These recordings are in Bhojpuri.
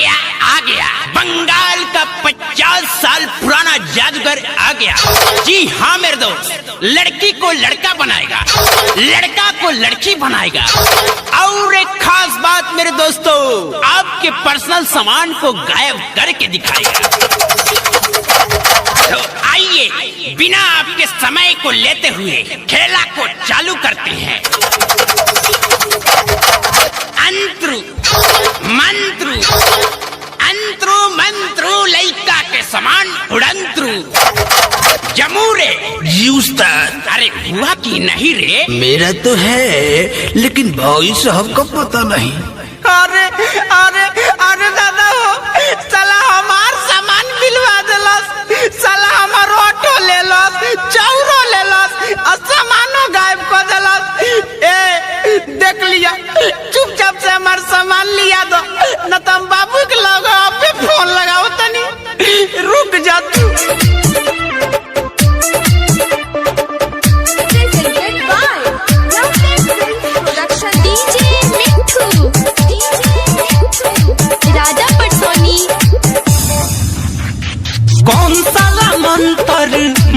गया बंगाल का 50 साल पुराना जादूगर आ गया। जी हाँ मेरे दोस्त, लड़की को लड़का बनाएगा, लड़का को लड़की बनाएगा। और एक खास बात मेरे दोस्तों, आपके पर्सनल सामान को गायब करके दिखाएगा। तो आइए बिना आपके समय को लेते हुए खेला को चालू करते हैं। अंतरू मंत्रु अंतरू मंत्रु लइका के समान उड़ंतरू जमूरे जी उस्ताद। अरे हुआ कि नहीं रे? मेरा तो है, लेकिन भाई साहब का पता नहीं। अरे अरे अरे दादा हो, साला हमार सामान बिलवा देलस, साला हमार ऑटो ले लस, चाउरो ले लस और सामानो गायब कर देलस। ए देख लिया, चुपचाप से हमार सामान लिया दो, न तो हम बाबू के लगे पे फोन लगाओ तनी। रुक जा तू। कौन साला मंतर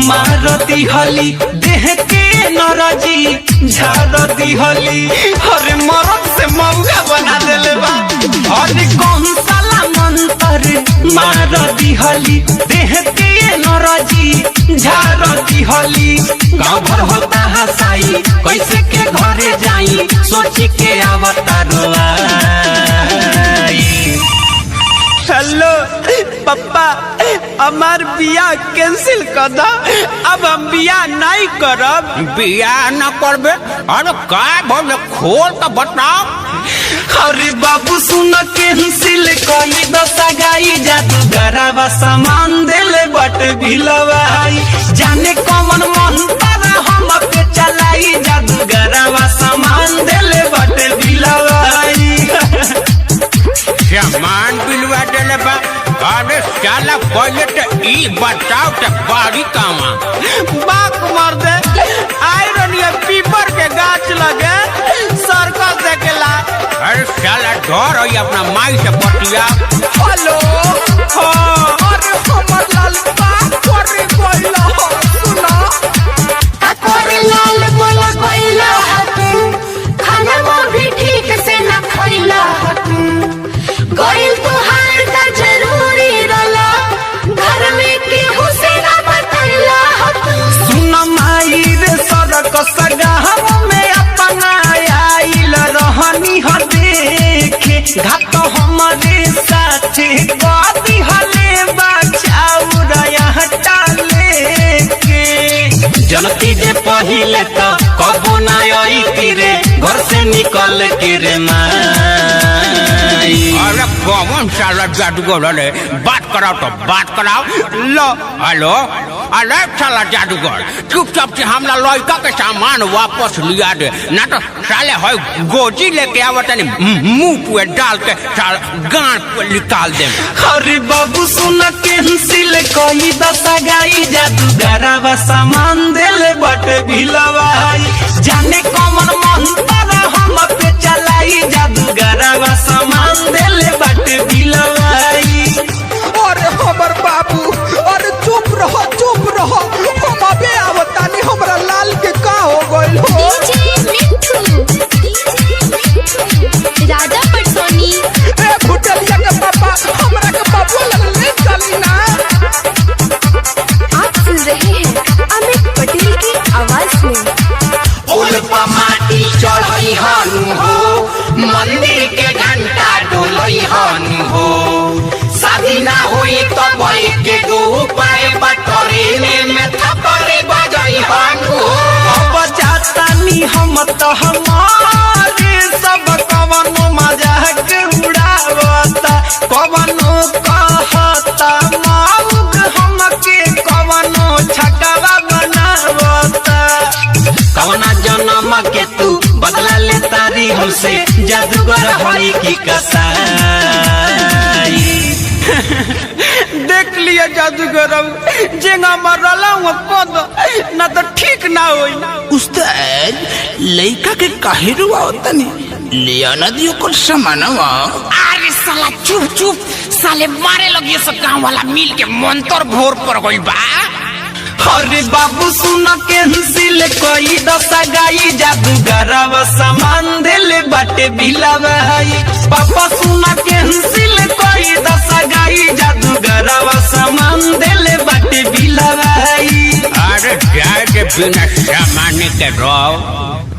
मारती हली, देह के नरजी झाड़ती हली, अरे मरद से मौगा बना देले बा। अरे कौन साला मंतर मारती हली, देह के नरजी झाड़ती हली। गाँव भर होता हसाई, कैसे के घरे जाई, सोची के आवता रोआई। हेलो पप्पा, हमार बियाह कैंसिल कर दो, अब हम बियाह नहीं करब। बियाह न करबे? अरे का बोले, खोल तो बताओ। अरे बाबू सुन कैंसिल कई दशा गाई, जादूगरवा सामान देले बट भिलवाई, जाने कौन मंत्र हम पे चलाई, जादूगरवा सामान देले बट भिलवाई। सामान बिलवा देले बा? अरे साला पहले तो ई बताओ तो बारी कामा बाक मार दे, आयरन या पीपर के गाछ लगे सर्कस देखेला। अरे साला डर है अपना माई से बतिया। हेलो हाँ, अरे हमर लाल बात करे कोइला सुना। अकोरे लाल बोला कोइला खाना वो भी ठीक से न खइला, कोइल तुहार का जरूरी रला, घर में केहू से न बतैला। सुन माई रे सड़क सगाह में अपना आइल रहनी ह देखे, घाट हमारे साथे कदी हले बचाऊ हटा लेके। जनती जे पहिले तो कबो ना आई रे, घर से निकल के रे माई। अरे कौन साला जादूगर रे? बात कराओ तो बात कराओ। लो हेलो, अरे साला जादूगर, चुपचाप से हमला लड़का के सामान वापस लिया दे, ना तो साले है गोजी लेके आवत मुंह पे डाल के साला गांड पे निकाल दे। अरे बाबू सुन कैंसिल कई दशा गाई, जादूगरवा सामान देले बट भिलवाई, जाने कौन मंत्र हम पे चलाई, जादूगरवा सामान देले बट भिलवाई। अरे हमर बाबू, अरे चुप रहो चुप रहो, हम अबे आवतानी, हमरा लाल के का हो गइल हो। राजा पटसोनी ए भुटलिया के पापा, हमरा के बाबू लग ले चली ना। आप सुन रहे हैं अमित पटेल की आवाज में। उल्पा माटी चढ़ई हनु हो, मंदिर के घंटा डोलई हनु हो, शादी ना हुई तो भाई के दो पाए बटोरे में थपड़े बजई हनु हो। अब जातानी हम तो हमारे सब कवनो मजाक उड़ावता, कवनो कहता माउग हमके कवनो छकवा बनावता। कवना जन्म के तू बदला ले तारी हमसे, जादूगर होई की कसाई। देख लिया जादूगर, जेंगा मरला हुआ कद ना तो ठीक ना होई। उस्ताद लइका के काहे रुआवतनी? लिया ना दियो कुछ सामान अरे साला चुप चुप, साले मारे लगे सब गाँव वाला मिल के मंतर भोर पर गइल बा। अरे बाबू सुन कैंसिल कोई दशा गाई जादूगरवा सामान देले बाटे बिलावाई। पापा सुन कैंसिल कोई दशा गाई जादूगरवा सामान देले बाटे बिलावाई। अरे जाए के बिना सामान के रहो